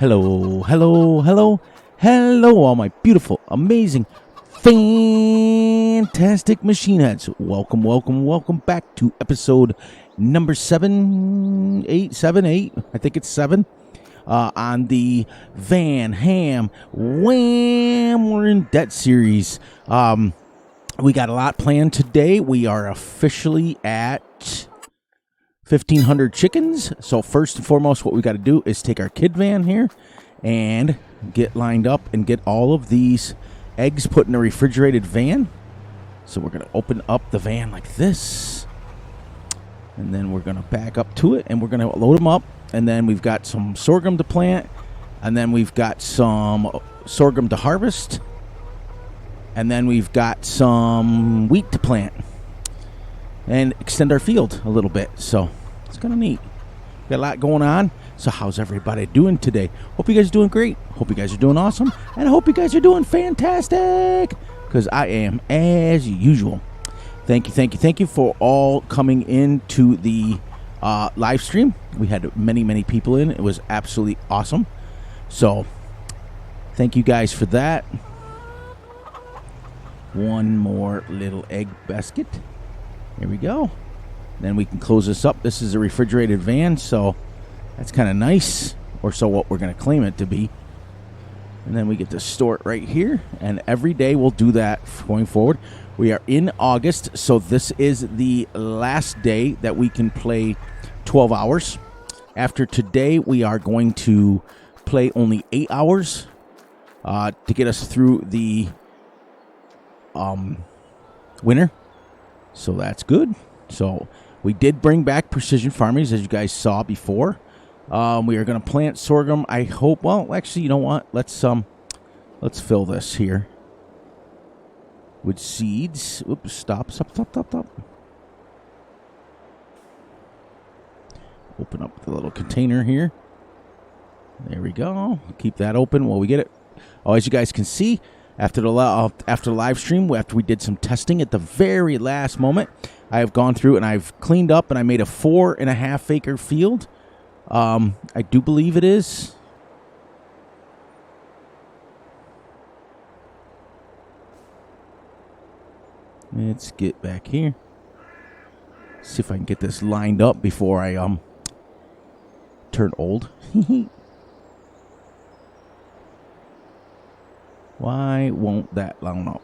Hello, hello, hello, hello, all my beautiful, amazing, fantastic machine heads. Welcome, welcome, welcome back to episode number 7, 8, I think it's 7, on the Van Ham Wham We're in Debt series. We got a lot planned today. We are officially at 1,500 chickens. So first and foremost, what we got to do is take our kid van here and get lined up and get all of these eggs put in a refrigerated van. So we're going to open up the van like this, and then we're going to back up to it, and we're going to load them up. And then we've got some sorghum to plant, and then we've got some sorghum to harvest, and then we've got some wheat to plant and extend our field a little bit. So it's kind of neat. Got a lot going on. So how's everybody doing today? Hope you guys are doing great. Hope you guys are doing awesome. And I hope you guys are doing fantastic, because I am as usual. Thank you for all coming into the live stream. We had many people in. It was absolutely awesome. So thank you guys for that. One more little egg basket. Here we go. Then we can close this up. This is a refrigerated van, so that's kind of nice, or so what we're going to claim it to be. And then we get to store it right here, and every day we'll do that going forward. We are in August, so this is the last day that we can play 12 hours. After today, we are going to play only 8 hours to get us through the winter. So that's good. So we did bring back precision farming, as you guys saw before. We are going to plant sorghum. I hope. Well, actually, you know what? Let's fill this here with seeds. Oops! Stop. Open up the little container here. There we go. Keep that open while we get it. Oh, as you guys can see, after the live stream, after we did some testing at the very last moment, I have gone through and I've cleaned up and I made a 4.5 acre field. I do believe it is. Let's get back here. See if I can get this lined up before I turn old. Why won't that line up?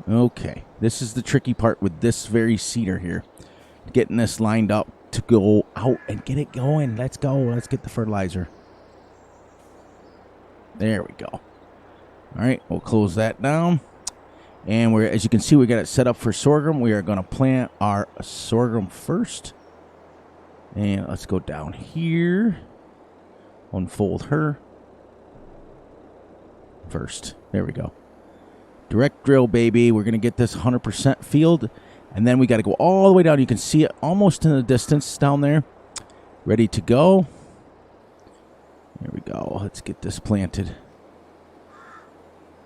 Okay, this is the tricky part with this very seeder here. Getting this lined up to go out and get it going. Let's go. Let's get the fertilizer. There we go. All right, we'll close that down. And as you can see, we got it set up for sorghum. We are going to plant our sorghum first. And let's go down here. Unfold her first. There we go. Direct drill, baby. We're going to get this 100% field. And then we got to go all the way down. You can see it almost in the distance down there. Ready to go. There we go. Let's get this planted.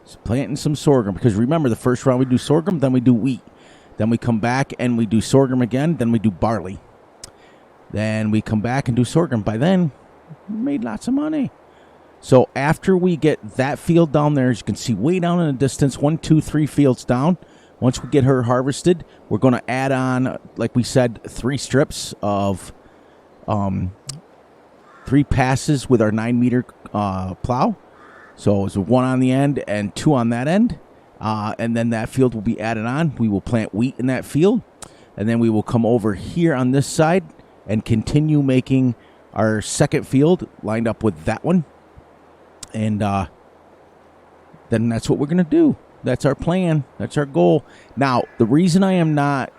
Just planting some sorghum. Because remember, the first round we do sorghum, then we do wheat. Then we come back and we do sorghum again. Then we do barley. Then we come back and do sorghum. By then, we made lots of money. So after we get that field down there, as you can see way down in the distance, 1, 2, 3 fields down. Once we get her harvested, we're going to add on, like we said, 3 strips of 3 passes with our 9-meter plow. So it's 1 on the end and 2 on that end. And then that field will be added on. We will plant wheat in that field. And then we will come over here on this side and continue making our second field lined up with that one. And then that's what we're going to do. That's our plan. That's our goal. Now, the reason the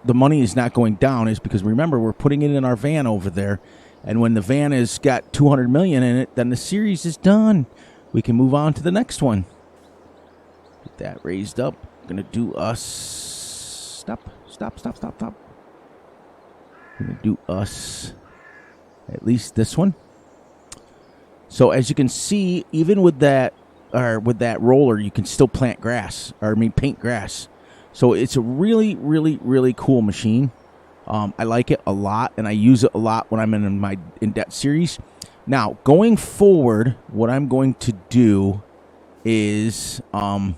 money is not going down is because, remember, we're putting it in our van over there. And when the van has got 200 million in it, then the series is done. We can move on to the next one. Get that raised up. Going to do us. Stop. Going to do us at least this one. So as you can see, even with that roller, you can still paint grass. So it's a really cool machine. I like it a lot, and I use it a lot when I'm in my in-depth series, Now, going forward, what I'm going to do is, I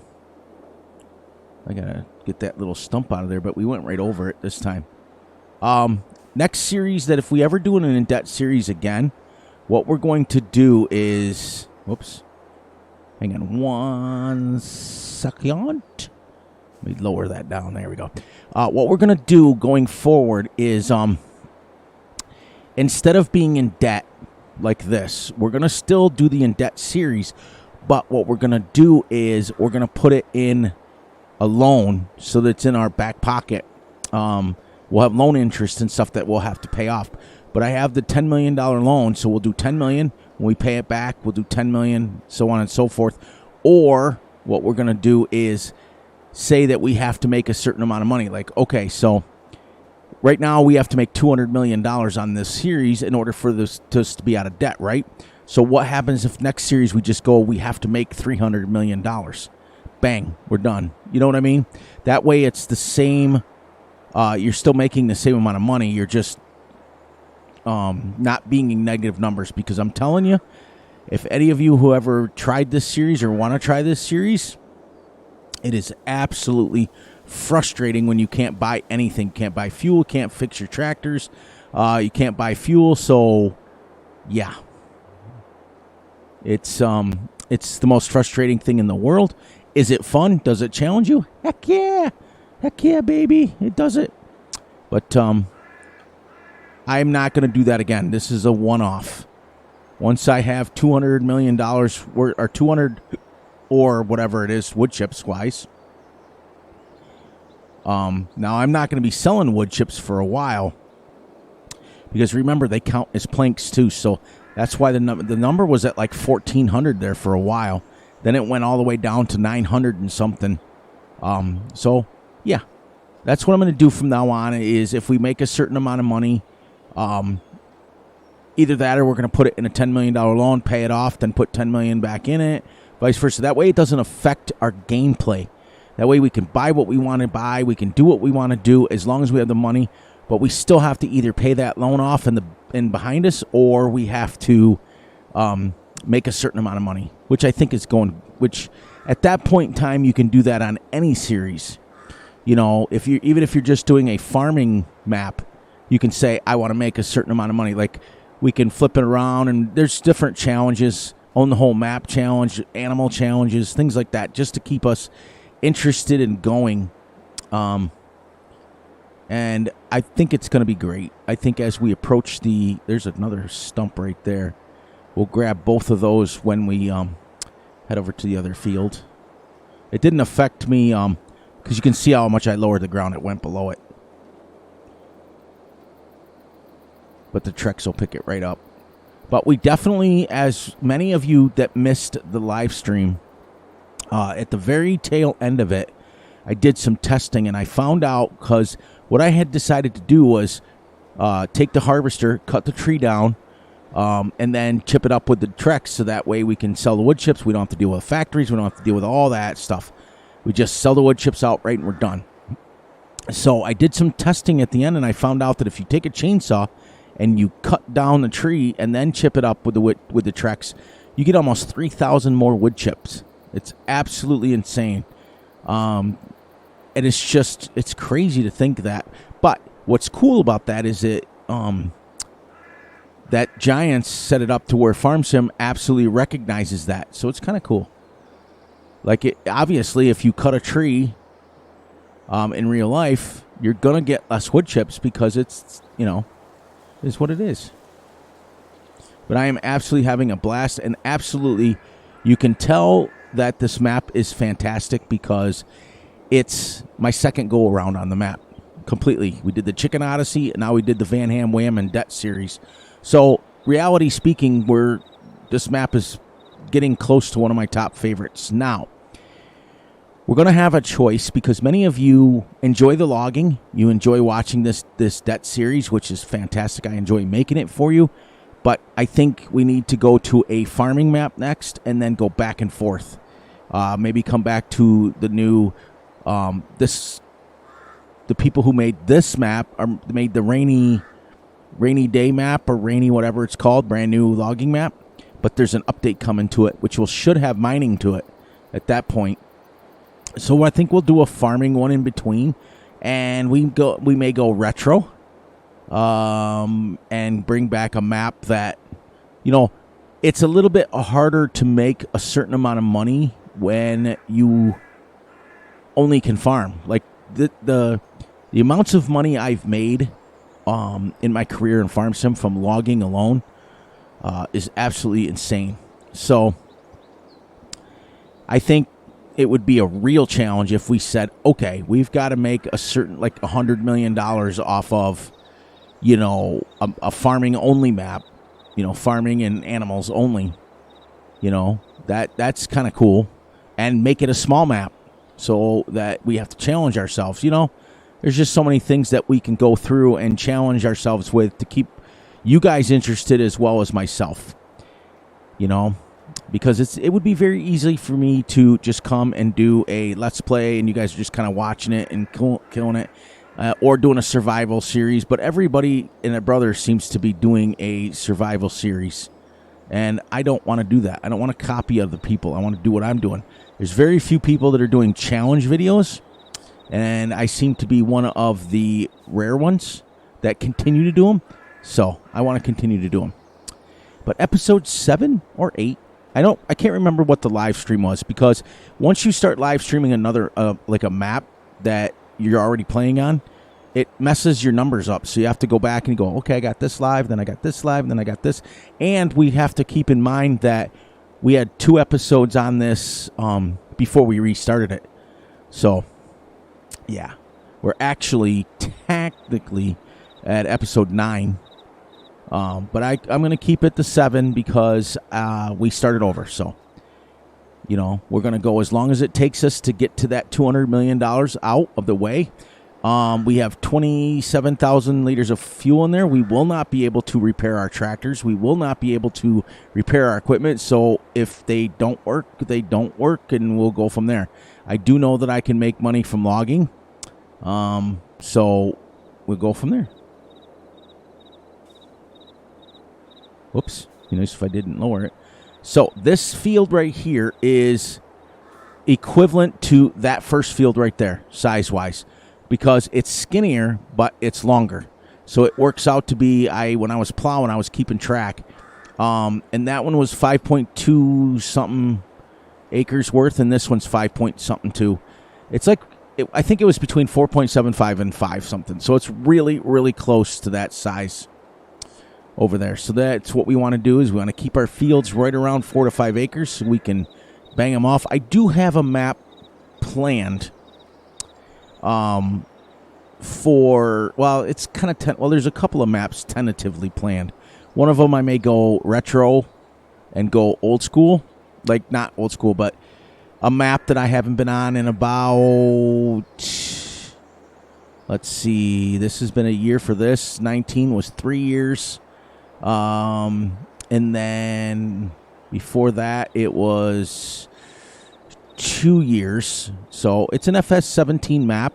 gotta get that little stump out of there, but we went right over it this time. Next series, that if we ever do an in-debt series again, what we're going to do is, whoops, hang on one second. Let me lower that down. There we go. What we're going to do going forward is, instead of being in debt like this, we're going to still do the in-debt series, but what we're going to do is we're going to put it in a loan so that it's in our back pocket. We'll have loan interest and stuff that we'll have to pay off. But I have the $10 million loan, so we'll do $10 million. When we pay it back, we'll do $10 million, so on and so forth. Or what we're going to do is say that we have to make a certain amount of money. Like, okay, so right now we have to make $200 million on this series in order for this to be out of debt, right? So what happens if next series we just go, we have to make $300 million? Bang, we're done. You know what I mean? That way it's the same. You're still making the same amount of money. You're just not being in negative numbers, because I'm telling you, if any of you who ever tried this series or want to try this series, it is absolutely frustrating when you can't buy anything. Can't buy fuel, can't fix your tractors, you can't buy fuel. So yeah, it's the most frustrating thing in the world. Is it fun? Does it challenge you? Heck yeah, baby, it does it. But I'm not going to do that again. This is a one-off. Once I have $200 million worth, or 200 or whatever it is, wood chips wise. Now I'm not going to be selling wood chips for a while, because remember, they count as planks too. So that's why the number was at like 1,400 there for a while. Then it went all the way down to 900 and something. So yeah, that's what I'm going to do from now on. Is if we make a certain amount of money, either that or we're going to put it in a $10 million loan, pay it off, then put $10 million back in it, vice versa. That way it doesn't affect our gameplay. That way we can buy what we want to buy. We can do what we want to do as long as we have the money. But we still have to either pay that loan off and behind us, or we have to make a certain amount of money, which I think is which at that point in time, you can do that on any series. You know, even if you're just doing a farming map, you can say, I want to make a certain amount of money. Like, we can flip it around, and there's different challenges, own the whole map challenge, animal challenges, things like that, just to keep us interested in going. And I think it's going to be great. I think as we approach there's another stump right there. We'll grab both of those when we head over to the other field. It didn't affect me, because you can see how much I lowered the ground. It went below it. But the Trex will pick it right up. But we definitely, as many of you that missed the live stream, at the very tail end of it, I did some testing, and I found out, because what I had decided to do was take the harvester, cut the tree down, and then chip it up with the Trex, so that way we can sell the wood chips. We don't have to deal with factories. We don't have to deal with all that stuff. We just sell the wood chips outright, and we're done. So I did some testing at the end, and I found out that if you take a chainsaw and you cut down the tree and then chip it up with the Trex, you get almost 3,000 more wood chips. It's absolutely insane. And it's crazy to think that. But what's cool about that is that Giants set it up to where FarmSim absolutely recognizes that. So it's kind of cool. Like, obviously, if you cut a tree in real life, you're going to get less wood chips, because it's, is what it is. But I am absolutely having a blast, and absolutely, you can tell that this map is fantastic, because it's my second go around on the map completely. We did the Chicken Odyssey, and now we did the Van Ham Wham and Debt series. So, reality speaking, this map is getting close to one of my top favorites. Now, we're going to have a choice, because many of you enjoy the logging. You enjoy watching this Debt series, which is fantastic. I enjoy making it for you. But I think we need to go to a farming map next, and then go back and forth. Maybe come back to the new... the people who made this map made the rainy rainy day map or rainy whatever it's called, brand new logging map. But there's an update coming to it, which should have mining to it at that point. So I think we'll do a farming one in between, and we may go retro, and bring back a map that, it's a little bit harder to make a certain amount of money when you only can farm. Like the amounts of money I've made in my career in farm sim from logging alone is absolutely insane. So I think it would be a real challenge if we said, okay, we've got to make a certain, like $100 million off of, a farming only map, farming and animals only, that's kind of cool, and make it a small map so that we have to challenge ourselves. There's just so many things that we can go through and challenge ourselves with to keep you guys interested as well as myself, because it would be very easy for me to just come and do a Let's Play and you guys are just kind of watching it and killing it, or doing a survival series. But everybody and their brother seems to be doing a survival series, and I don't want to do that. I don't want to copy other people. I want to do what I'm doing. There's very few people that are doing challenge videos, and I seem to be one of the rare ones that continue to do them. So I want to continue to do them. But episode 7 or 8, I can't remember what the live stream was, because once you start live streaming another like a map that you're already playing on, it messes your numbers up. So you have to go back and go, okay, I got this live, then I got this live, and then I got this. And we have to keep in mind that we had 2 episodes on this before we restarted it. So yeah, we're actually technically at episode 9. But I'm going to keep it to 7 because we started over. So, we're going to go as long as it takes us to get to that $200 million out of the way. We have 27,000 liters of fuel in there. We will not be able to repair our tractors. We will not be able to repair our equipment. So if they don't work, they don't work, and we'll go from there. I do know that I can make money from logging. So we'll go from there. Whoops, be nice if I didn't lower it. So this field right here is equivalent to that first field right there, size-wise, because it's skinnier, but it's longer. So it works out to be, when I was plowing, I was keeping track. And that one was 5.2 something acres worth, and this one's 5 point something too. It's like, I think it was between 4.75 and 5 something. So it's really, really close to that size over there. So that's what we want to do, is we want to keep our fields right around 4 to 5 acres so we can bang them off. I do have a map planned for, well, it's kind of, there's a couple of maps tentatively planned. One of them I may go retro and go old school, like not old school, but a map that I haven't been on in about, let's see, this has been a year for this. 19 was 3 years. And then before that, it was 2 years. So it's an Fs17 map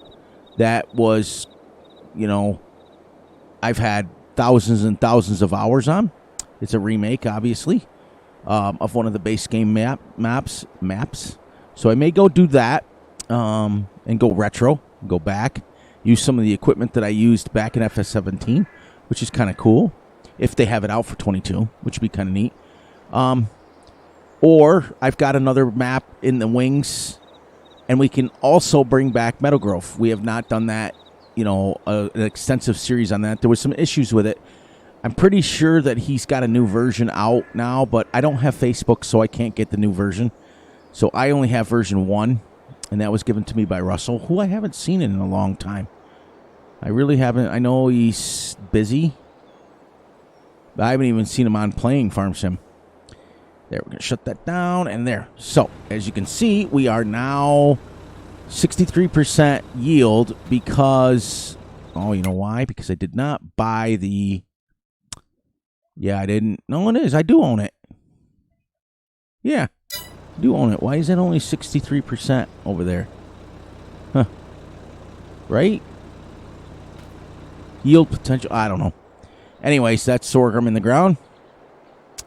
that was, I've had thousands and thousands of hours on. It's a remake, obviously, of one of the base game maps. So I may go do that, and go retro, go back, use some of the equipment that I used back in Fs17, which is kind of cool. If they have it out for 22, which would be kind of neat. Or I've got another map in the wings, and we can also bring back Meadow Grove. We have not done that, an extensive series on that. There was some issues with it. I'm pretty sure that he's got a new version out now, but I don't have Facebook, so I can't get the new version. So I only have version 1, and that was given to me by Russell, who I haven't seen in a long time. I really haven't. I know he's busy. I haven't even seen him on playing Farm Sim. There, we're going to shut that down, and there. So, as you can see, we are now 63% yield because, you know why? Because I did not buy the, I didn't. No, it is. I do own it. Yeah, I do own it. Why is it only 63% over there? Huh. Right? Yield potential, I don't know. Anyways, that's sorghum in the ground.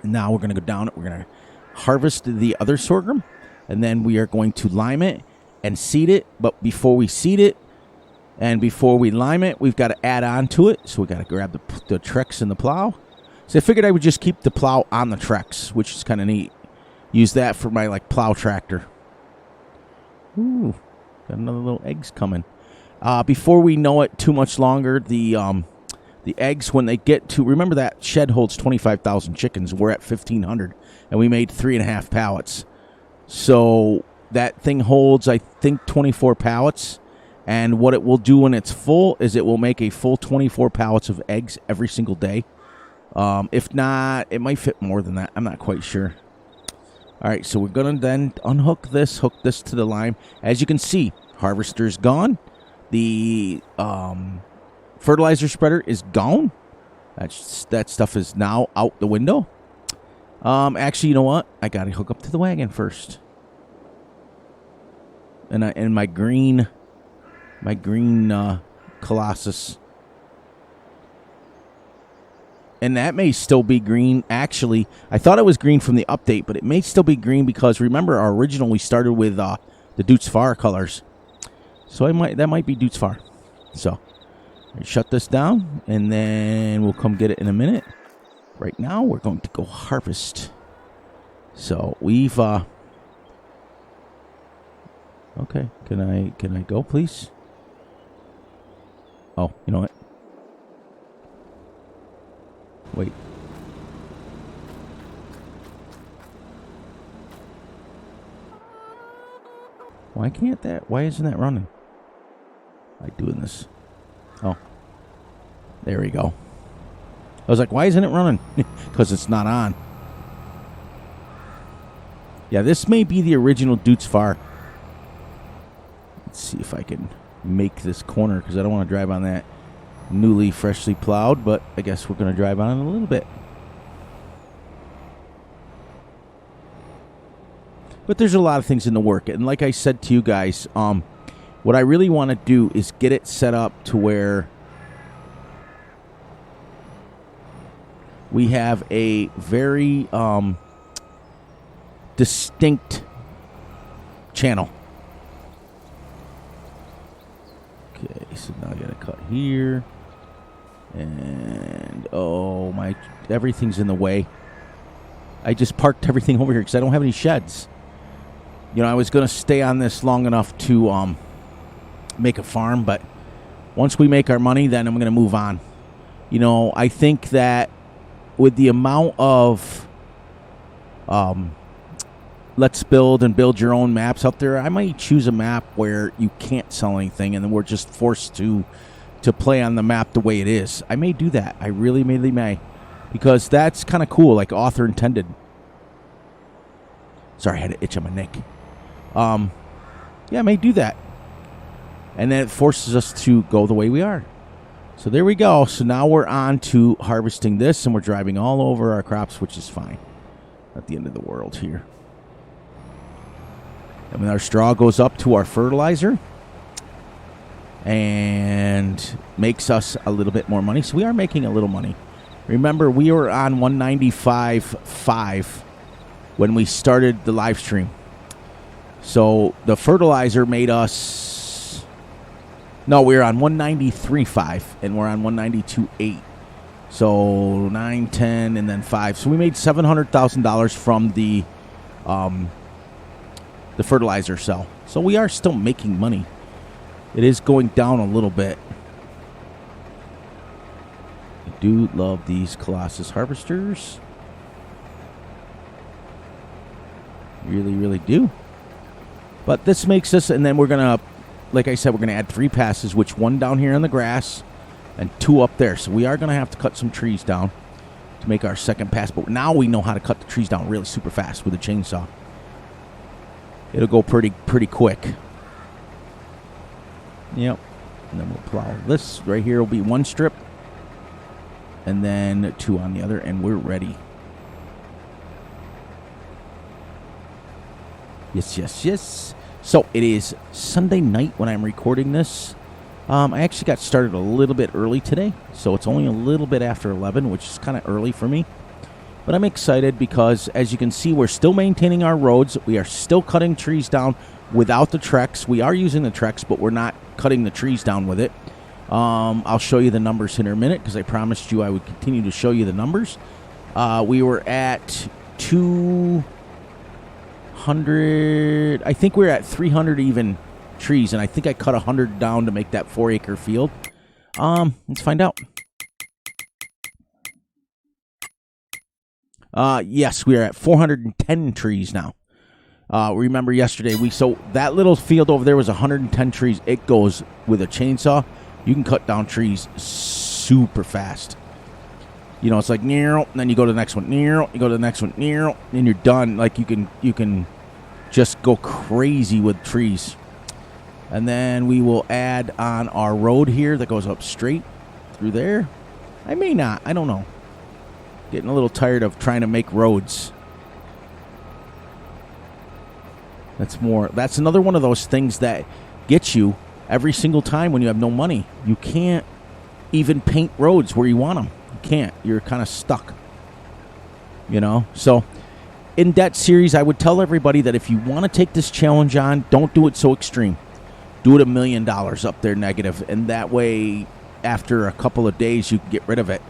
And now we're going to go down. We're going to harvest the other sorghum. And then we are going to lime it and seed it. But before we seed it and before we lime it, we've got to add on to it. So we got to grab the Trex and the plow. So I figured I would just keep the plow on the Trex, which is kind of neat. Use that for my like plow tractor. Ooh, got another little eggs coming. Before we know it too much longer, the eggs, when they get to, remember that shed holds 25,000 chickens. We're at 1,500, and we made 3.5 pallets. So that thing holds, I think, 24 pallets. And what it will do when it's full is it will make a full 24 pallets of eggs every single day. If not, it might fit more than that. I'm not quite sure. All right, so we're going to then unhook this, hook this to the lime. As you can see, harvester's gone. The fertilizer spreader is gone. That stuff is now out the window. Actually, you know what? I got to hook up to the wagon first. And my green Colossus. And that may still be green. Actually, I thought it was green from the update, but it may still be green because remember our original we started with the Dutz Far colors. So that might be Dutz Far. So shut this down, and then we'll come get it in a minute. Right now, we're going to go harvest. So we've okay. Can I go, please? Oh, you know what? Wait. Why can't that? Why isn't that running? Am I doing this? Oh. There we go. I was like, why isn't it running? Because it's not on. Yeah, this may be the original Dutz Far. Let's see if I can make this corner because I don't want to drive on that newly, freshly plowed, but I guess we're going to drive on it a little bit. But there's a lot of things in the work. And like I said to you guys, what I really want to do is get it set up to where we have a very distinct channel. Okay, so now I got to cut here. And, oh, everything's in the way. I just parked everything over here because I don't have any sheds. You know, I was going to stay on this long enough to make a farm, but once we make our money, then I'm going to move on. You know, I think that with the amount of let's build and build your own maps out there, I might choose a map where you can't sell anything and then we're just forced to play on the map the way it is. I may do that. I really may. Because that's kind of cool, like author intended. Sorry, I had an itch on my neck. Yeah, I may do that. And then it forces us to go the way we are. So there we go. So now we're on to harvesting this, and we're driving all over our crops, which is fine. Not the end of the world here. And when our straw goes up to our fertilizer and makes us a little bit more money. So we are making a little money. Remember, we were on 195.5 when we started the live stream. So the fertilizer made us... No, we were on 193.5, and we're on 192.8. So 9, 10, and then 5. So we made $700,000 from the fertilizer sell. So we are still making money. It is going down a little bit. I do love these Colossus harvesters. Really, really do. But this makes us, and then we're going to, like I said, we're going to add 3 passes, which 1 down here in the grass and 2 up there. So we are going to have to cut some trees down to make our second pass. But now we know how to cut the trees down really super fast with a chainsaw. It'll go pretty quick. Yep. And then we'll plow this. Right here will be 1 strip. And then 2 on the other, and we're ready. Yes. So it is Sunday night when I'm recording this. I actually got started a little bit early today, so it's only a little bit after 11, which is kind of early for me. But I'm excited because, as you can see, we're still maintaining our roads. We are still cutting trees down without the Trex. We are using the Trex, but we're not cutting the trees down with it. I'll show you the numbers here in a minute because I promised you I would continue to show you the numbers. We were at 200. I think we're at 300 even trees, and I think I cut 100 down to make that 4-acre field. Let's find out. Yes, we are at 410 trees now. Remember yesterday, so that little field over there was 110 trees. It goes with a chainsaw. You can cut down trees super fast. You know, it's like, and then you go to the next one, you go to the next one, and you're done. Like, you can just go crazy with trees. And then we will add on our road here that goes up straight through there. I may not. I don't know. Getting a little tired of trying to make roads. That's another one of those things that gets you every single time when you have no money. You can't even paint roads where you want them. You can't. You're kind of stuck. You know? So, in that series, I would tell everybody that if you want to take this challenge on, don't do it so extreme. Do it $1 million up there negative, and that way, after a couple of days, you can get rid of it.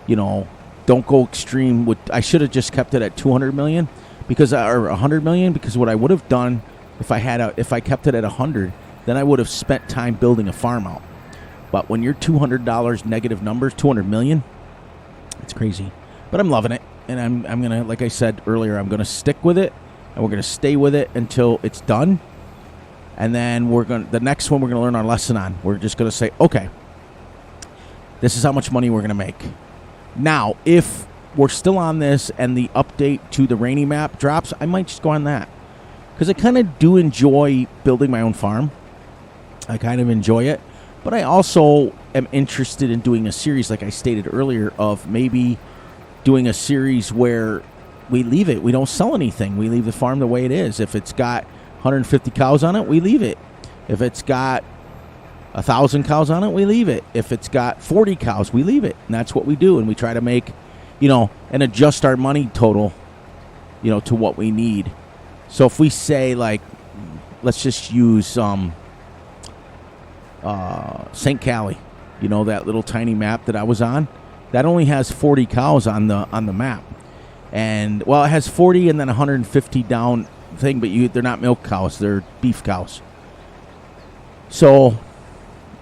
You know, don't go extreme. I should have just kept it at 200 million or 100 million, because what I would have done if I kept it at 100, then I would have spent time building a farm out. But when you're $200 negative numbers, 200 million, it's crazy. But I'm loving it, and I'm gonna, like I said earlier, I'm gonna stick with it, and we're gonna stay with it until it's done. And then the next one we're going to learn our lesson on. We're just going to say, okay, this is how much money we're going to make. Now, if we're still on this and the update to the rainy map drops, I might just go on that. Because I kind of do enjoy building my own farm. I kind of enjoy it. But I also am interested in doing a series, like I stated earlier, of maybe doing a series where we leave it. We don't sell anything. We leave the farm the way it is. If it's got 150 cows on it, we leave it. If it's got 1,000 cows on it, we leave it. If it's got 40 cows, we leave it. And that's what we do. And we try to make, and adjust our money total, to what we need. So if we say, like, let's just use St. Cali, that little tiny map that I was on, that only has 40 cows on the map. And, well, it has 40 and then 150 down thing, but they're not milk cows, they're beef cows. So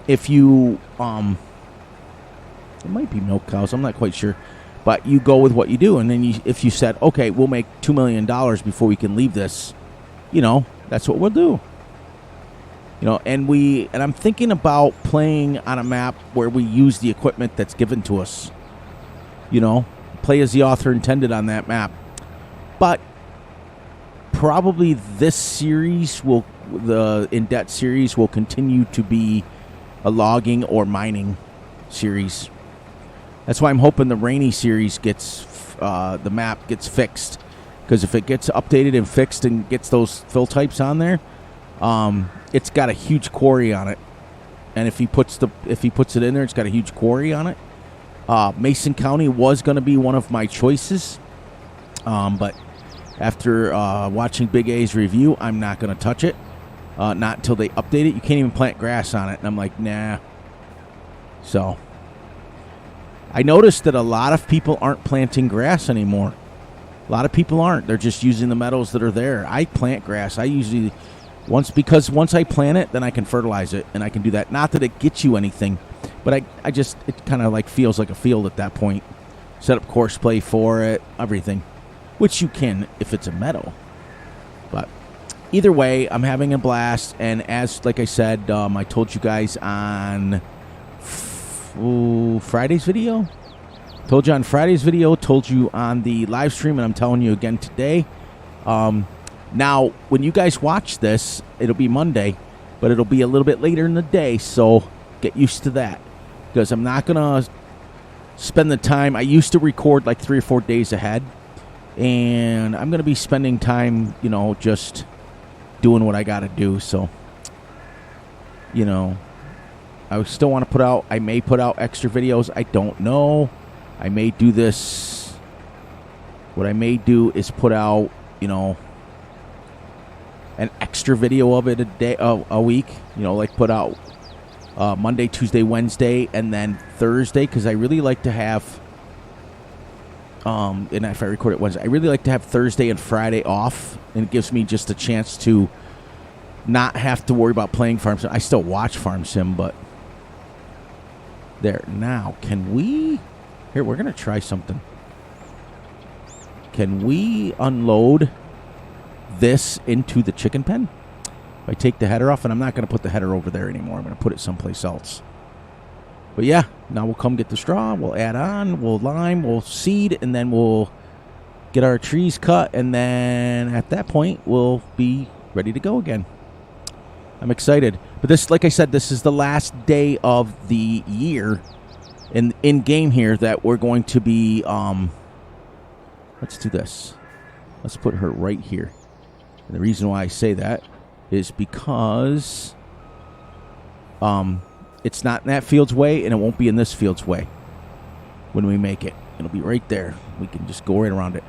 if you it might be milk cows, I'm not quite sure, but you go with what you do. And then if you said, okay, we'll make $2 million before we can leave this, that's what we'll do. And I'm thinking about playing on a map where we use the equipment that's given to us. Play as the author intended on that map. But probably this series the In Debt series will continue to be a logging or mining series. That's why I'm hoping the rainy series the map gets fixed, because if it gets updated and fixed and gets those fill types on there, it's got a huge quarry on it. And if he puts it in there, it's got a huge quarry on it. Mason County was going to be one of my choices, but after watching Big A's review, I'm not going to touch it. Not until they update it. You can't even plant grass on it. And I'm like, nah. So, I noticed that a lot of people aren't planting grass anymore. A lot of people aren't. They're just using the meadows that are there. I plant grass. I usually, once I plant it, then I can fertilize it. And I can do that. Not that it gets you anything, but it kind of like feels like a field at that point. Set up course play for it, everything. Which you can if it's a meadow. But either way, I'm having a blast. And like I said, I told you guys on Friday's video. Told you on Friday's video. Told you on the live stream. And I'm telling you again today. Now, when you guys watch this, it'll be Monday. But it'll be a little bit later in the day. So get used to that. Because I'm not going to spend the time. I used to record like 3 or 4 days ahead. And I'm going to be spending time, just doing what I got to do. So, I still want to put out, I may put out extra videos. I don't know. I may do this. What I may do is put out, you know, an extra video of it a week. You know, like put out Monday, Tuesday, Wednesday, and then Thursday, because I really like to have, and if I record it Wednesday, I really like to have Thursday and Friday off, and it gives me just a chance to not have to worry about playing Farm Sim. I still watch Farm Sim, but there. Now, can we... Here, we're going to try something. Can we unload this into the chicken pen? If I take the header off, and I'm not going to put the header over there anymore. I'm going to put it someplace else. But yeah, now we'll come get the straw. We'll add on. We'll lime. We'll seed. And then we'll get our trees cut. And then at that point, we'll be ready to go again. I'm excited. But this, like I said, this is the last day of the year in game here that we're going to be... let's do this. Let's put her right here. And the reason why I say that is because it's not in that field's way, and it won't be in this field's way when we make it. It'll be right there. We can just go right around it.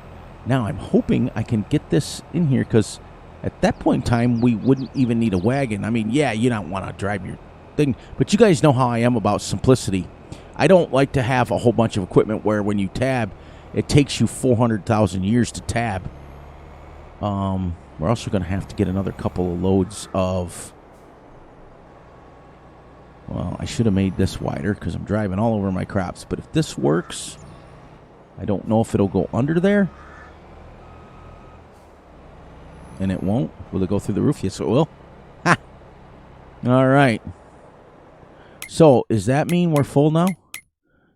Now, I'm hoping I can get this in here, because at that point in time, we wouldn't even need a wagon. I mean, yeah, you don't want to drive your thing, but you guys know how I am about simplicity. I don't like to have a whole bunch of equipment where when you tab, it takes you 400,000 years to tab. We're also going to have to get another couple of loads of... Well, I should have made this wider because I'm driving all over my crops. But if this works, I don't know if it'll go under there. And it won't. Will it go through the roof? Yes, it will. Ha! All right. So, does that mean we're full now?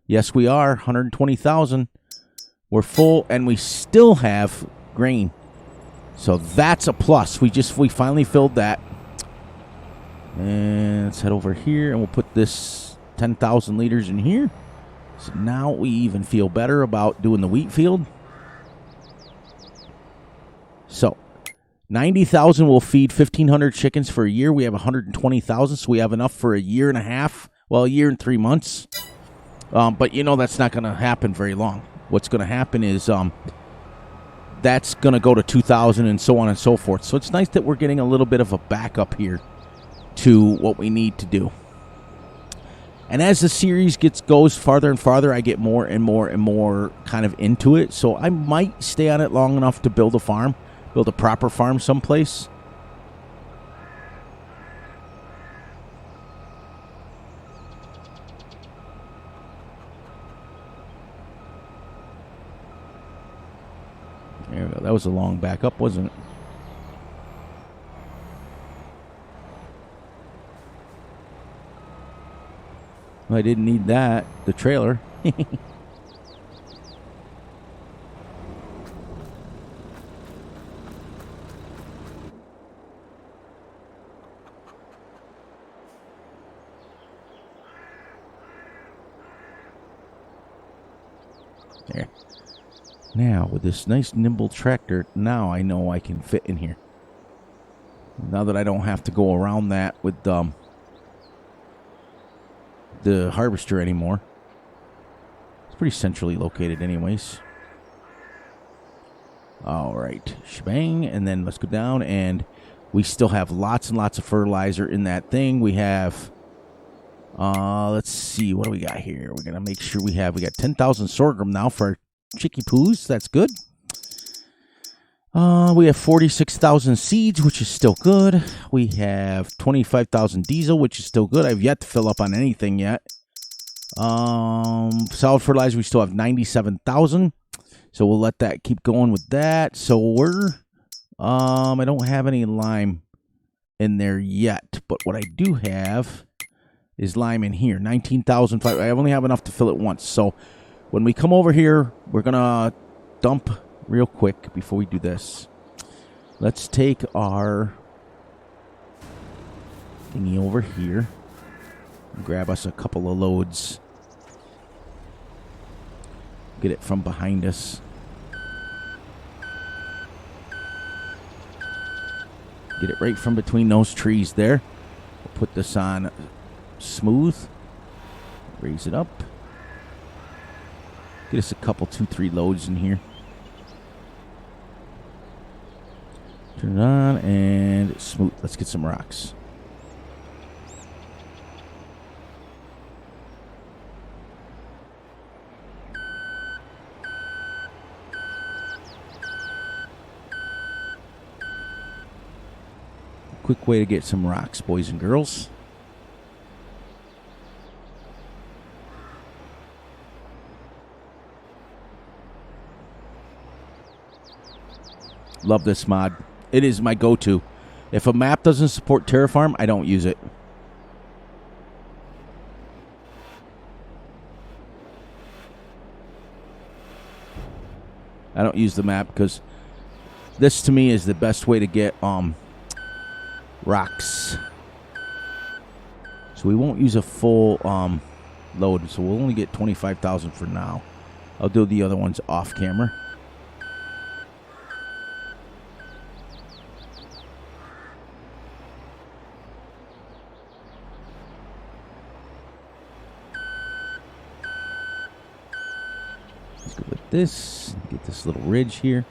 Yes, we are. 120,000. We're full, and we still have grain. So that's a plus. We finally filled that. And let's head over here, and we'll put this 10,000 liters in here. So now we even feel better about doing the wheat field. So 90,000 will feed 1,500 chickens for a year. We have 120,000, so we have enough for a year and a half. Well, a year and 3 months. But you know that's not going to happen very long. What's going to happen is that's going to go to 2,000 and so on and so forth. So it's nice that we're getting a little bit of a backup here to what we need to do. And as the series goes farther and farther, I get more and more and more kind of into it. So I might stay on it long enough to build a farm, build a proper farm someplace. There we go. That was a long backup, wasn't it? Well, I didn't need that. The trailer. There. Now, with this nice nimble tractor, now I know I can fit in here. Now that I don't have to go around that with the harvester anymore. It's pretty centrally located anyways. All right. Shebang. And then let's go down, and we still have lots and lots of fertilizer in that thing. We have... let's see. What do we got here? We're going to make sure we got 10,000 sorghum now for Chicky Poos. That's good. We have 46,000 seeds, which is still good. We have 25,000 diesel, which is still good. I've yet to fill up on anything yet. Solid fertilizer, we still have 97,000. So we'll let that keep going with that. So we're, I don't have any lime in there yet. But what I do have is lime in here. 19,000. I only have enough to fill it once. So when we come over here, we're going to dump real quick before we do this. Let's take our thingy over here and grab us a couple of loads. Get it from behind us. Get it right from between those trees there. We'll put this on smooth. Raise it up. Get us a couple, 2-3 loads in here. Turn it on and smooth. Let's get some rocks. Quick way to get some rocks, boys and girls. Love this mod. It is my go-to. If a map doesn't support Terraform, I don't use it. I don't use the map because this to me is the best way to get rocks. So we won't use a full load, so we'll only get 25,000 for now. I'll do the other ones off camera. Let's go with this. Get this little ridge here.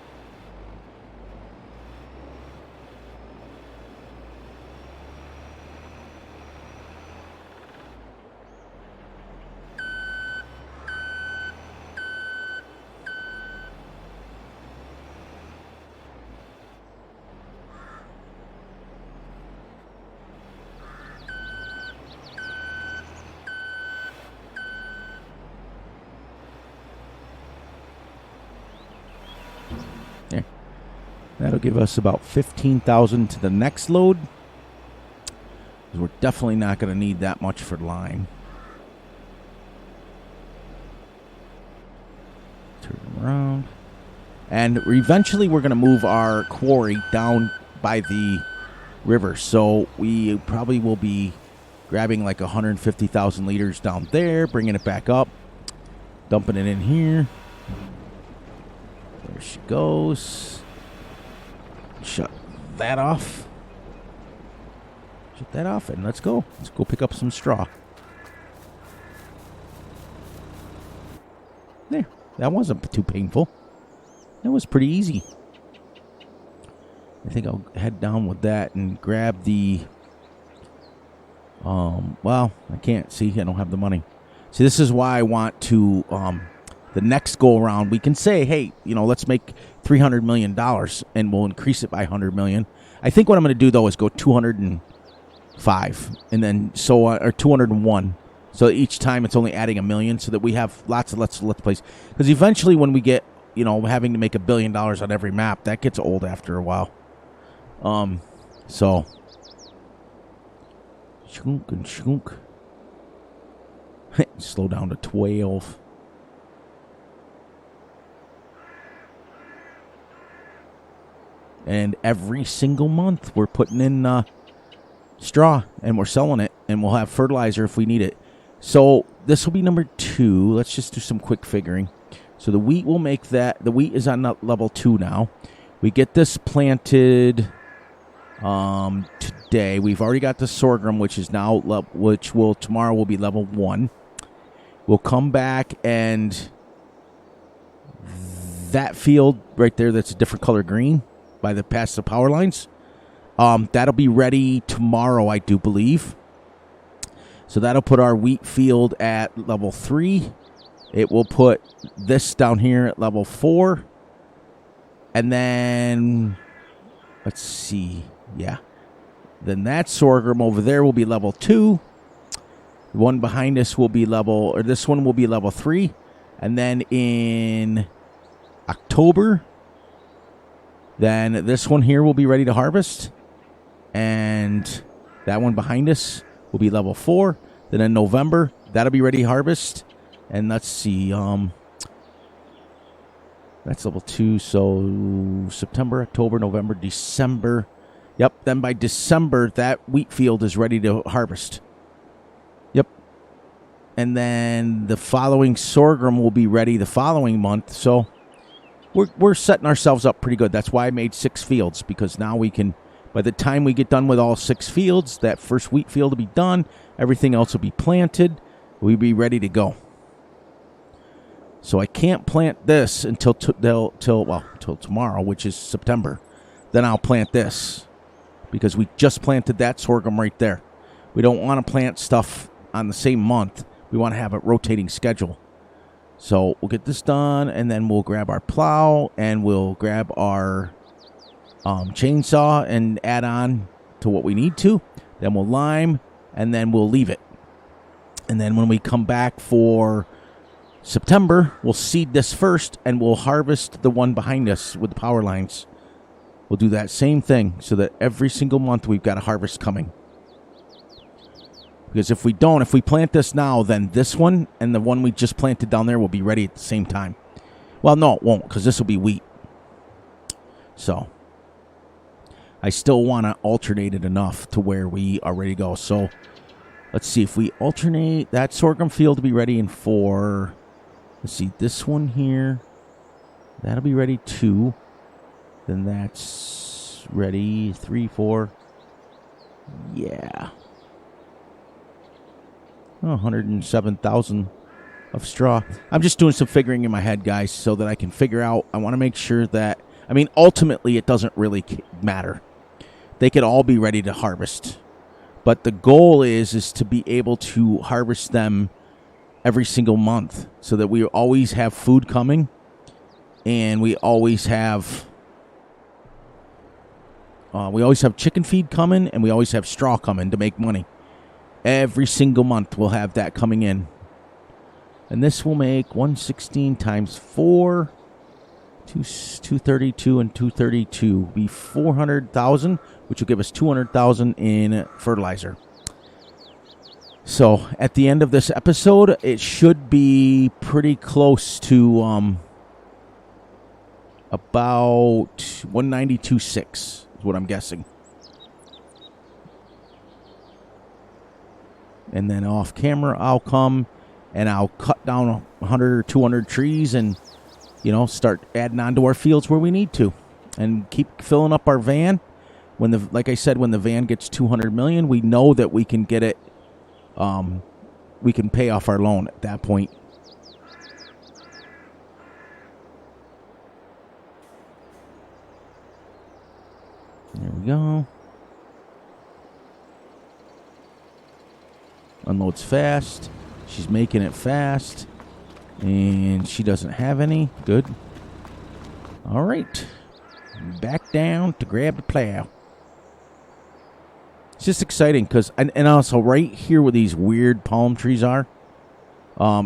There. That'll give us about 15,000 to the next load. We're definitely not going to need that much for lime. Turn around. And eventually we're going to move our quarry down by the river. So we probably will be grabbing like 150,000 liters down there, bringing it back up, dumping it in here. There she goes. Shut that off. Shut that off and let's go. Let's go pick up some straw. There. That wasn't too painful. That was pretty easy. I think I'll head down with that and grab the... well, I can't. See, I don't have the money. See, this is why I want to... the next go around, we can say, hey, you know, let's make $300 million and we'll increase it by $100 million. I think what I'm going to do, though, is go 205 and then so on, or 201. So each time it's only adding $1 million so that we have lots of let's plays. Because eventually when we get, you know, having to make $1 billion on every map, that gets old after a while. So. Shunk and shunk. Slow down to 12. And every single month we're putting in straw and we're selling it and we'll have fertilizer if we need it. So this will be number 2. Let's just do some quick figuring. So the wheat will make that. The wheat is on level 2 now. We get this planted today. We've already got the sorghum, which is now tomorrow will be level 1. We'll come back and that field right there that's a different color green by the past the power lines. That'll be ready tomorrow, I do believe. So that'll put our wheat field at level 3. It will put this down here at level 4. And then, let's see. Yeah. Then that sorghum over there will be level 2. The one behind us will be this one will be level 3. And then in October, then this one here will be ready to harvest. And that one behind us will be level 4. Then in November, that'll be ready to harvest. And let's see, that's level 2. So September, October, November, December. Yep, then by December, that wheat field is ready to harvest. Yep. And then the following sorghum will be ready the following month. So we're setting ourselves up pretty good. That's why I made 6 fields, because now we can By the time we get done with all 6 fields, that first wheat field will be done. Everything else will be planted. We'll be ready to go. So I can't plant this until tomorrow, which is September. Then I'll plant this because we just planted that sorghum right there. We don't want to plant stuff on the same month. We want to have a rotating schedule. So we'll get this done, and then we'll grab our plow, and we'll grab our chainsaw and add on to what we need to. Then we'll lime, and then we'll leave it. And then when we come back for September, we'll seed this first, and we'll harvest the one behind us with the power lines. We'll do that same thing so that every single month we've got a harvest coming. Because if we plant this now, then this one and the one we just planted down there will be ready at the same time. Well, no, it won't, because this will be wheat. So I still want to alternate it enough to where we are ready to go. So let's see if we alternate that sorghum field to be ready in 4. Let's see, this one here, that'll be ready 2. Then that's ready 3, 4. Yeah. 107,000 of straw. I'm just doing some figuring in my head, guys, so that I can figure out. I want to make sure that, I mean, ultimately it doesn't really matter. They could all be ready to harvest. But the goal is to be able to harvest them every single month so that we always have food coming and we always have chicken feed coming, and we always have straw coming to make money. Every single month we'll have that coming in. And this will make 116 times 4, 232 and 232 be 400,000, which will give us 200,000 in fertilizer. So at the end of this episode, it should be pretty close to about 192.6 is what I'm guessing. And then off camera, I'll come and I'll cut down 100 or 200 trees and, start adding on to our fields where we need to, and keep filling up our van. Like I said, when the van gets 200 million, we know that we can get it. We can pay off our loan at that point. There we go. Unloads fast. She's making it fast. And she doesn't have any. Good. All right. Back down to grab the plow. It's just exciting because, and also right here where these weird palm trees are,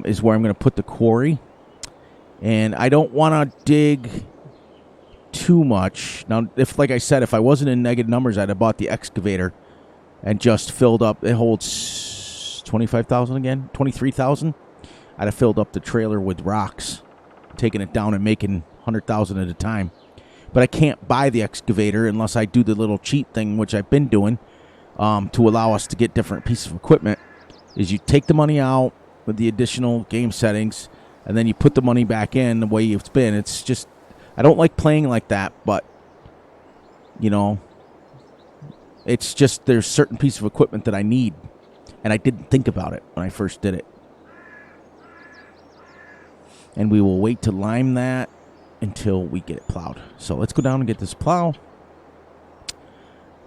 is where I'm going to put the quarry. And I don't want to dig too much. Now, like I said, if I wasn't in negative numbers, I'd have bought the excavator and just filled up. It holds 25,000 again, 23,000. I'd have filled up the trailer with rocks, taking it down and making 100,000 at a time. But I can't buy the excavator unless I do the little cheat thing, which I've been doing, to allow us to get different pieces of equipment. Is you take the money out with the additional game settings, and then you put the money back in the way it's been. It's just, I don't like playing like that, but, it's just there's certain pieces of equipment that I need, and I didn't think about it when I first did it. And we will wait to lime that until we get it plowed. So let's go down and get this plow.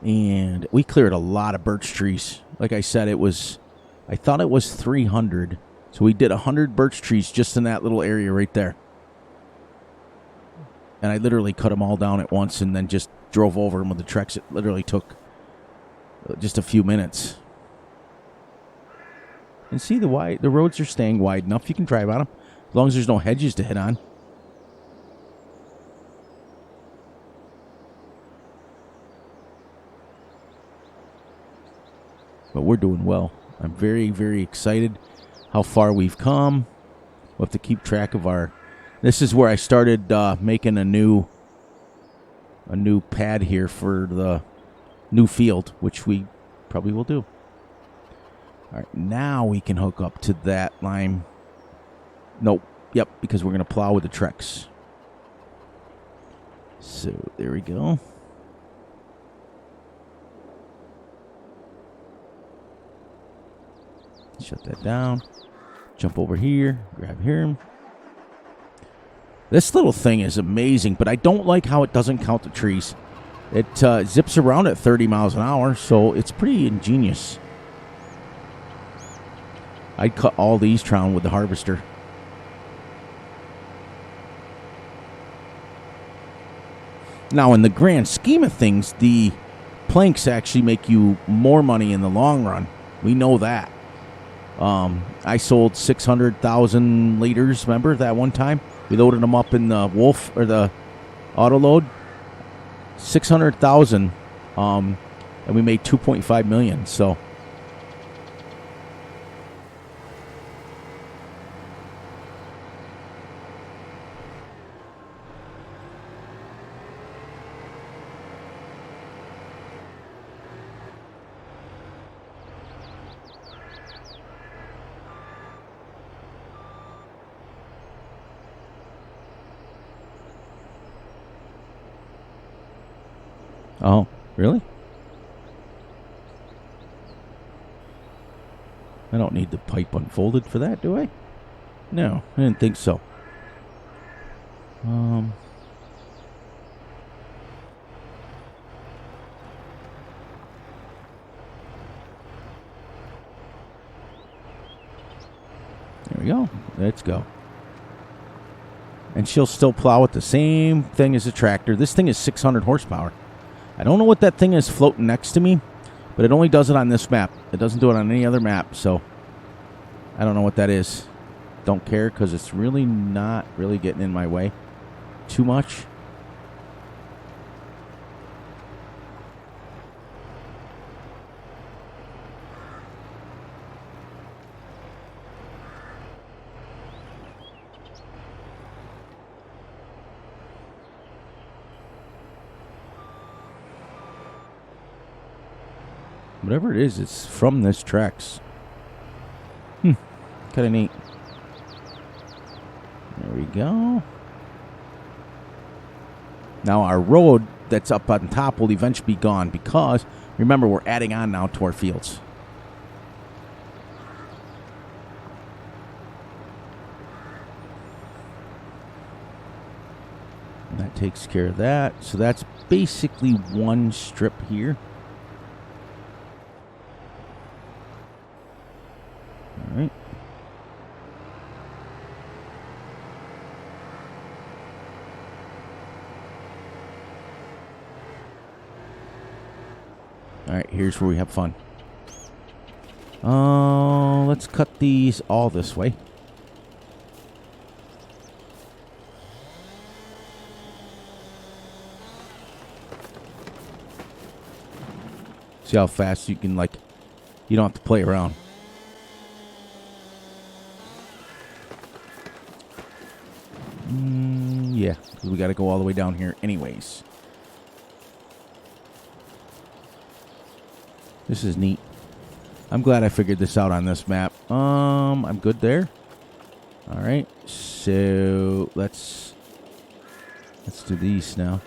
And we cleared a lot of birch trees. Like I said, I thought it was 300. So we did 100 birch trees just in that little area right there. And I literally cut them all down at once and then just drove over them with the Trex. It literally took just a few minutes. And see, the roads are staying wide enough. You can drive on them as long as there's no hedges to hit on. But we're doing well. I'm very, very excited how far we've come. We'll have to keep track of our... This is where I started making a new pad here for the new field, which we probably will do. All right, now we can hook up to that lime. Nope. Yep, because we're going to plow with the Trex. So there we go. Shut that down. Jump over here. Grab here. This little thing is amazing, but I don't like how it doesn't count the trees. It zips around at 30 miles an hour, so it's pretty ingenious. I'd cut all these down with the harvester. Now, in the grand scheme of things, the planks actually make you more money in the long run. We know that. I sold 600,000 liters, remember that one time? We loaded them up in the Wolf, or the auto load. 600,000, and we made 2.5 million, so. Oh, really? I don't need the pipe unfolded for that, do I? No, I didn't think so. There we go. Let's go. And she'll still plow with the same thing as a tractor. This thing is 600 horsepower. I don't know what that thing is floating next to me, but it only does it on this map. It doesn't do it on any other map, so I don't know what that is. Don't care, because it's really not really getting in my way too much. Whatever it is, it's from this tracks. Kind of neat. There we go. Now our road that's up on top will eventually be gone because, remember, we're adding on now to our fields. And that takes care of that. So that's basically one strip here. All right. All right, here's where we have fun. Let's cut these all this way. See how fast you can, like, you don't have to play around. Yeah, because we got to go all the way down here anyways. This is neat. I'm glad I figured this out on this map. I'm good there. All right, so let's do these now.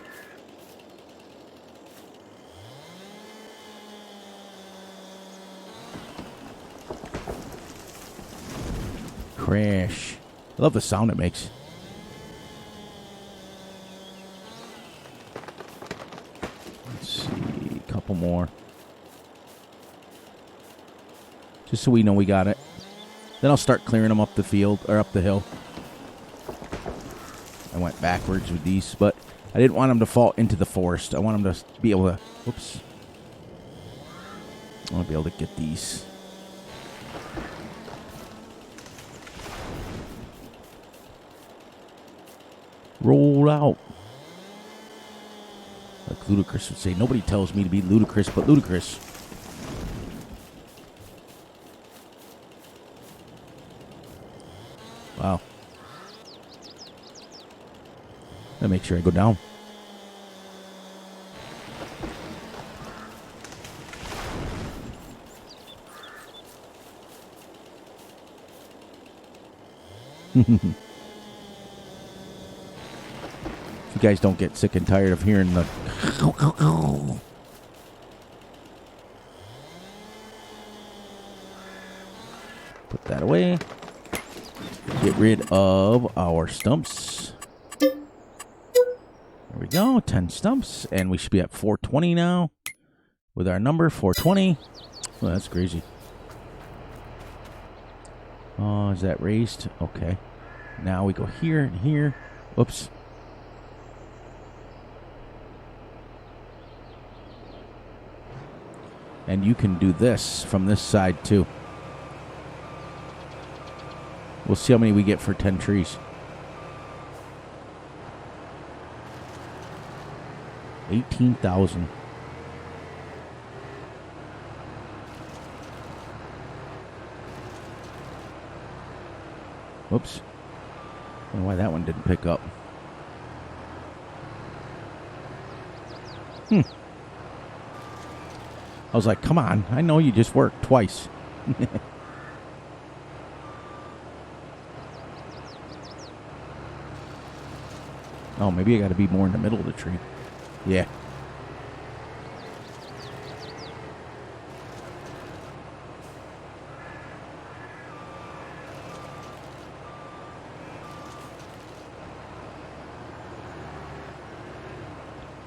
Crash. I love the sound it makes. Let's see, a couple more. Just so we know we got it. Then I'll start clearing them up the field, or up the hill. I went backwards with these, but I didn't want them to fall into the forest. I want them to be able to, whoops. I want to be able to get these. Roll out. Like Ludacris would say, nobody tells me to be ludicrous but ludicrous. Wow. Gotta make sure I go down. If you guys don't get sick and tired of hearing the Put that away. Get rid of our stumps. There we go. 10 stumps. And we should be at 420 now. With our number, 420. Oh, that's crazy. Oh, is that raised? Okay. Now we go here and here. Oops. And you can do this from this side, too. We'll see how many we get for 10 trees. 18,000. Whoops. I don't know why that one didn't pick up. I was like, come on. I know you just worked twice. Oh, maybe I got to be more in the middle of the tree. Yeah.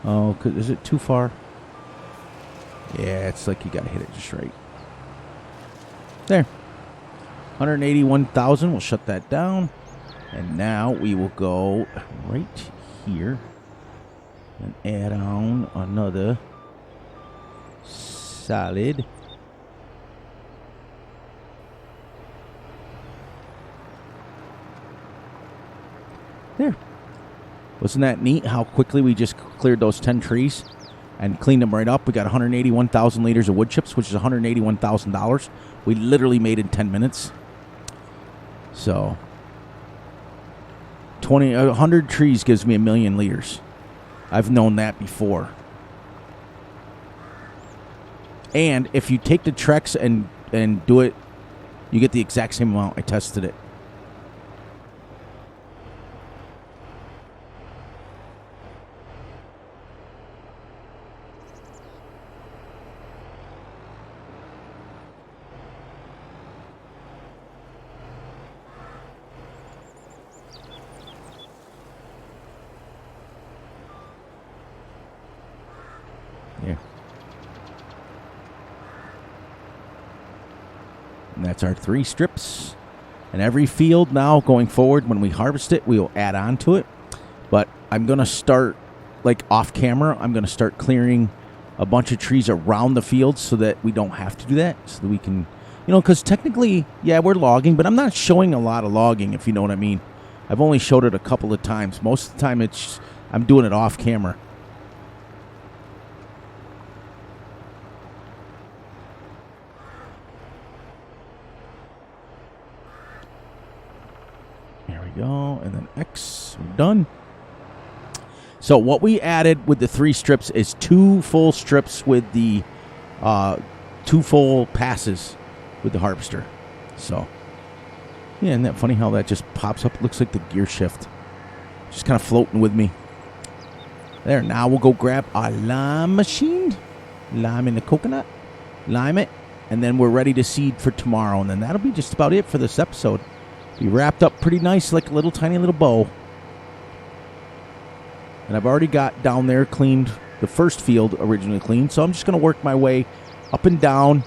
Oh, is it too far? Yeah, it's like you got to hit it just right. There. 181,000. We'll shut that down. And now we will go right here and add on another solid. There. Wasn't that neat how quickly we just cleared those 10 trees and cleaned them right up? We got 181,000 liters of wood chips, which is $181,000. We literally made it in 10 minutes. So 100 trees gives me 1 million liters. I've known that before. And if you take the Trex and do it, you get the exact same amount. I tested it. Yeah. And that's our 3 strips. And every field now going forward, when we harvest it, we will add on to it. But I'm going to start, like off camera, I'm going to start clearing a bunch of trees around the fields so that we don't have to do that. So that we can, you know, because technically, yeah, we're logging, but I'm not showing a lot of logging, if you know what I mean. I've only showed it a couple of times. Most of the time, I'm doing it off camera. Go, and then X. We're done. So what we added with the 3 strips is 2 full strips with the 2 full passes with the harvester. So yeah, isn't that funny how that just pops up? It looks like the gear shift just kind of floating with me. There. Now we'll go grab our lime machine, lime in the coconut, lime it, and then we're ready to seed for tomorrow. And then that'll be just about it for this episode. Be wrapped up pretty nice like a little tiny little bow. And I've already got down there cleaned the first field originally cleaned. So I'm just going to work my way up and down,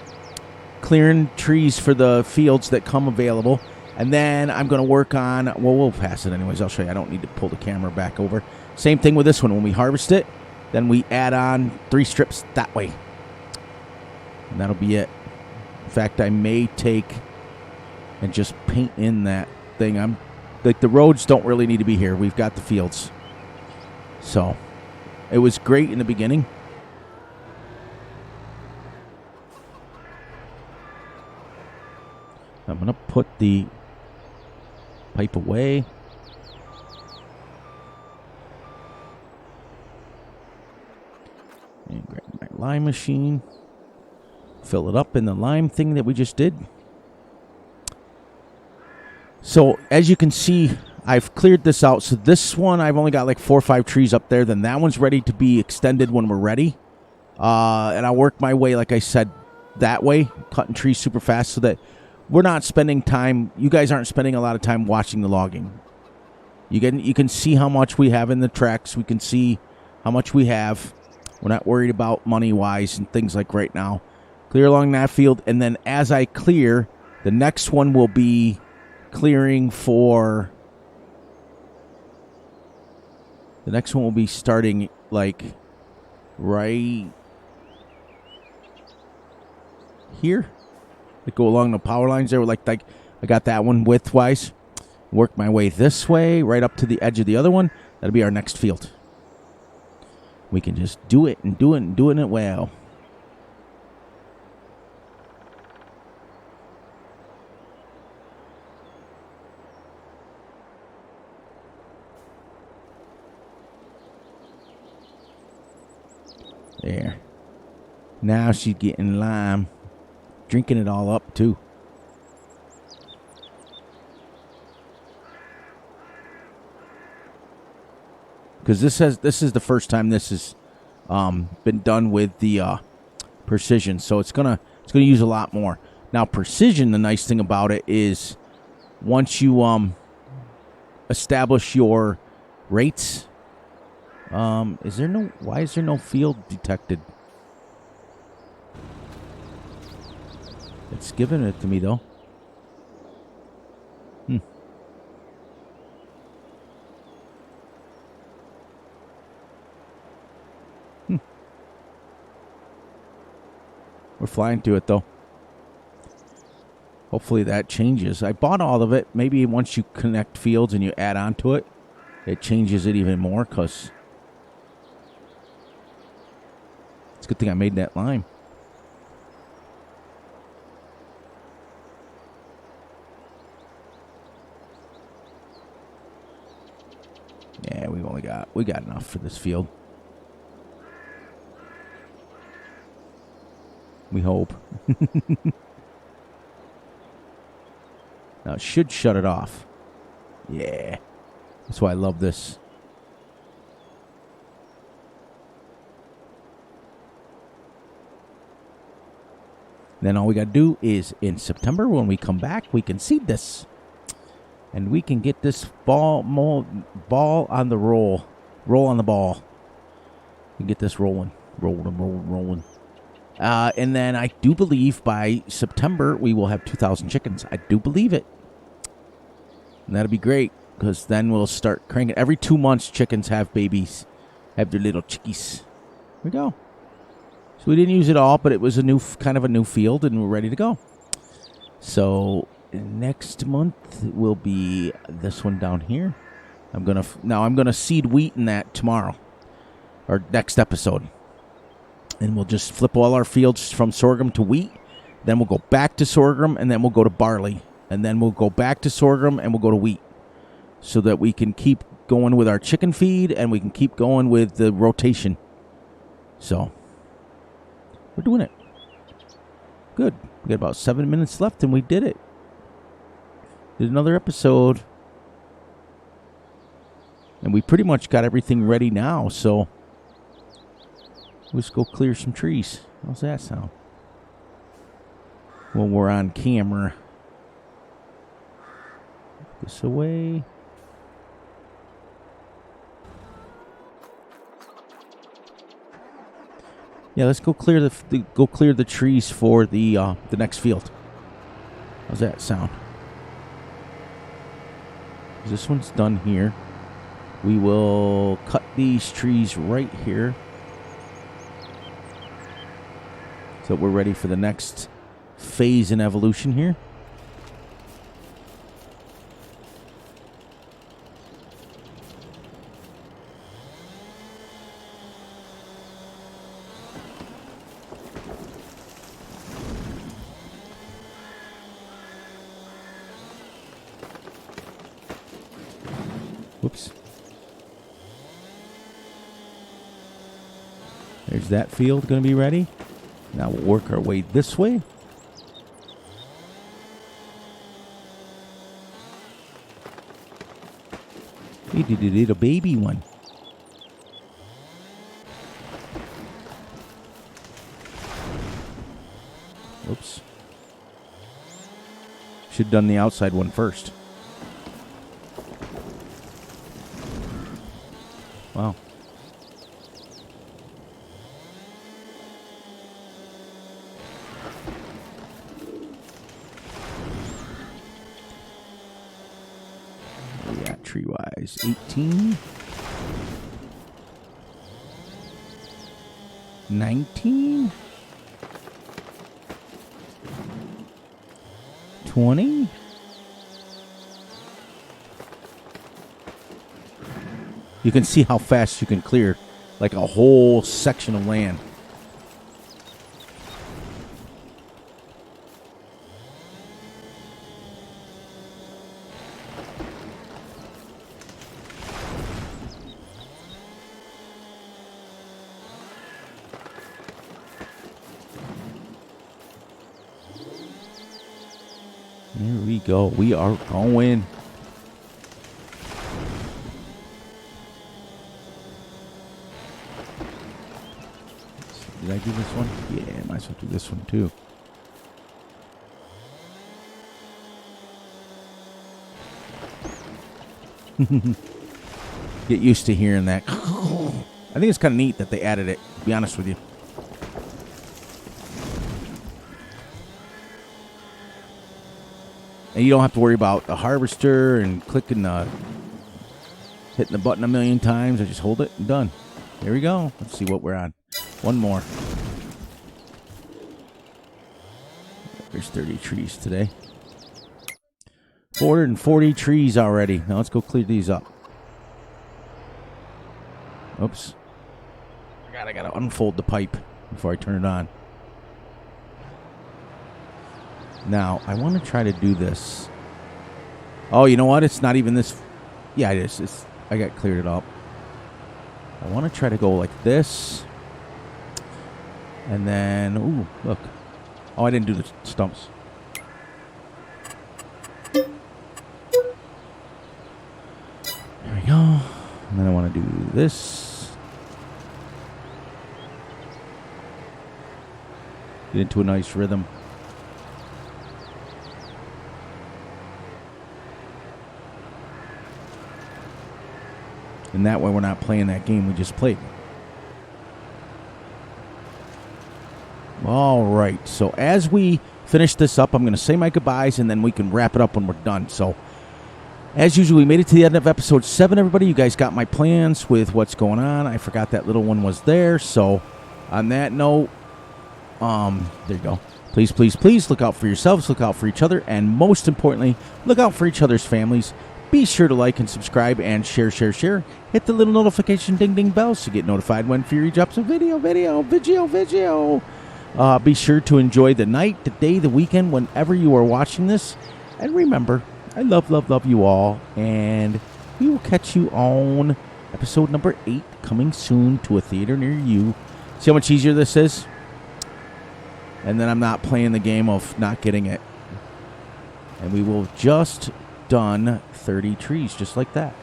clearing trees for the fields that come available. And then I'm going to work on, well, we'll pass it anyways. I'll show you. I don't need to pull the camera back over. Same thing with this one. When we harvest it, then we add on 3 strips that way. And that'll be it. In fact, I may take and just paint in that thing. I'm like, the roads don't really need to be here. We've got the fields. So it was great in the beginning. I'm going to put the pipe away. And grab my lime machine. Fill it up in the lime thing that we just did. So, as you can see, I've cleared this out. So, this one, I've only got like 4 or 5 trees up there. Then that one's ready to be extended when we're ready. And I'll work my way, like I said, that way, cutting trees super fast so that we're not spending time. You guys aren't spending a lot of time watching the logging. You can see how much we have in the tracks. We can see how much we have. We're not worried about money-wise and things like right now. Clear along that field, and then as I clear, the next one will be clearing for... The next one will be starting, like, right here. Like, go along the power lines there. Like I got that one width-wise. Work my way this way, right up to the edge of the other one. That'll be our next field. We can just do it and do it and doing it well. There. Now she's getting lime. Drinking it all up, too. Because this is the first time this has been done with the precision, so it's gonna use a lot more. Now precision, the nice thing about it is once you establish your rates, why is there no field detected? It's giving it to me though. We're flying to it, though. Hopefully that changes. I bought all of it. Maybe once you connect fields and you add on to it, it changes it even more, because it's a good thing I made that lime. Yeah, we got enough for this field. We hope. Now it should shut it off. Yeah. That's why I love this. Then all we got to do is in September, when we come back, we can seed this. And we can get this ball on the roll. Roll on the ball. We can get this rolling. Rolling. And then I do believe by September we will have 2,000 chickens. I do believe it. And that'll be great, because then we'll start cranking. Every 2 months, chickens have babies, have their little chickies. Here we go. So we didn't use it all, but it was kind of a new field, and we're ready to go. So next month will be this one down here. I'm gonna seed wheat in that tomorrow, or next episode. And we'll just flip all our fields from sorghum to wheat. Then we'll go back to sorghum, and then we'll go to barley. And then we'll go back to sorghum, and we'll go to wheat. So that we can keep going with our chicken feed, and we can keep going with the rotation. So, we're doing it. Good. We got about 7 minutes left, and we did it. Did another episode. And we pretty much got everything ready now, so... let's go clear some trees. How's that sound? When we're on camera. This away. Yeah, let's go clear the trees for the next field. How's that sound? This one's done here. We will cut these trees right here, so we're ready for the next phase in evolution here. Whoops. There's that field going to be ready. Now we'll work our way this way. He did a baby one. Oops. Should have done the outside one first. Wow. We got tree-wise 18. 19. 20. You can see how fast you can clear like a whole section of land. Here we go. We are going. Did I do this one? Yeah, might as well do this one too. Get used to hearing that. I think it's kind of neat that they added it, to be honest with you. And you don't have to worry about the harvester and hitting the button a million times. I just hold it and done. There we go. Let's see what we're on. One more. There's 30 trees today. 440 trees already. Now let's go clear these up. Oops. I gotta unfold the pipe before I turn it on. Now, I want to try to do this. Oh, you know what? It's not even this. Yeah, it is. I got cleared it up. I want to try to go like this. And then, ooh, look. Oh, I didn't do the stumps. There we go. And then I want to do this. Get into a nice rhythm. And that way we're not playing that game we just played. All right. So as we finish this up, I'm going to say my goodbyes, and then we can wrap it up when we're done. So as usual, we made it to the end of episode 7, everybody. You guys got my plans with what's going on. I forgot that little one was there. So on that note, there you go. Please, please, please look out for yourselves, look out for each other, and most importantly, look out for each other's families. Be sure to like and subscribe and share. Hit the little notification ding bell so you get notified when Fury drops a video. Be sure to enjoy the night, the day, the weekend, whenever you are watching this. And remember, I love you all. And we will catch you on episode number 8, coming soon to a theater near you. See how much easier this is? And then I'm not playing the game of not getting it. And we will just done 30 trees just like that.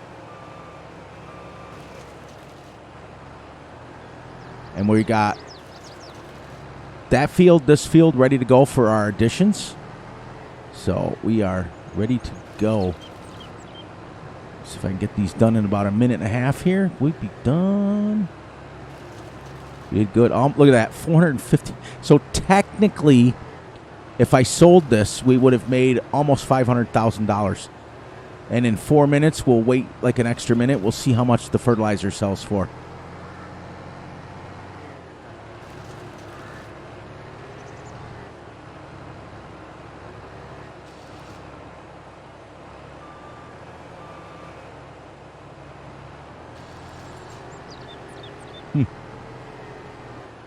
And we got that field, this field ready to go for our additions. So we are ready to go. See if I can get these done in about a minute and a half here. We'd be done. We did good. Look at that, 450. So technically, if I sold this, we would have made almost $500,000. And in 4 minutes, we'll wait like an extra minute. We'll see how much the fertilizer sells for.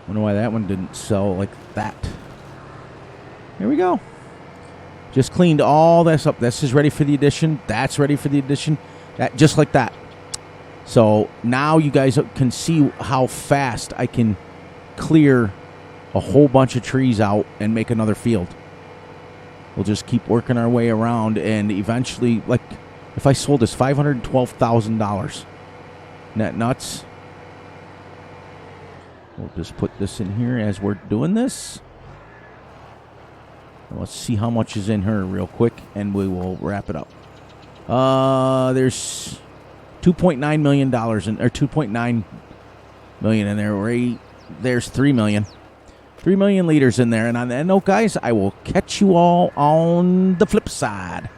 Wonder why that one didn't sell like that. Here we go. Just cleaned all this up. This is ready for the addition. That's ready for the addition. That just like that. So now you guys can see how fast I can clear a whole bunch of trees out and make another field. We'll just keep working our way around, and eventually, like, if I sold this, $512,000. Isn't that nuts? We'll just put this in here as we're doing this. Let's see how much is in her real quick, and we will wrap it up. There's $2.9 million or 2.9 million in there. Right there's 3 million. 3 million liters in there. And on that note, guys, I will catch you all on the flip side.